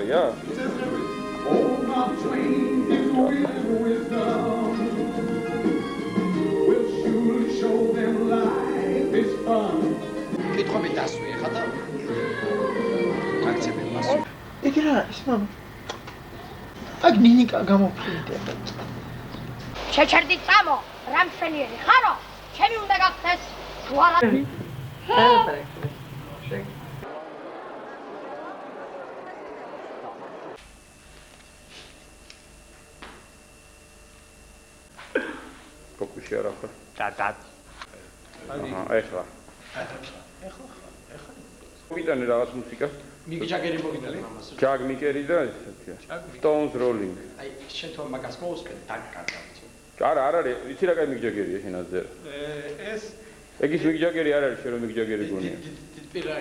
Yeah. კითხები დასვი ხა და აქცები მასო. იგი რა ის მამა. აქ ნინიკა გამოფრინდება. შეჩერდი წამო, რამშვენიერი ხარო, ჩემი უნდა გახდეს ჯვარა. Fokusi არა ხარ. და. აჰა, ეხლა. მოგიტანე რაღაც მუსიკა. მიგი ჯაგერი მოგიტანე მამას. ჯაგ მიკერი და ესეთია. Stones Rolling. აი შენ თუ მაგას მოусმენ დაგკარგავთ. არა, არ არის, იცი რა კაი მიგი ჯაგერია შენაზე. ეს ეგის მიგი ჯაგერი არ არის, შენ რომ მიგი ჯაგერი გონია. პირა.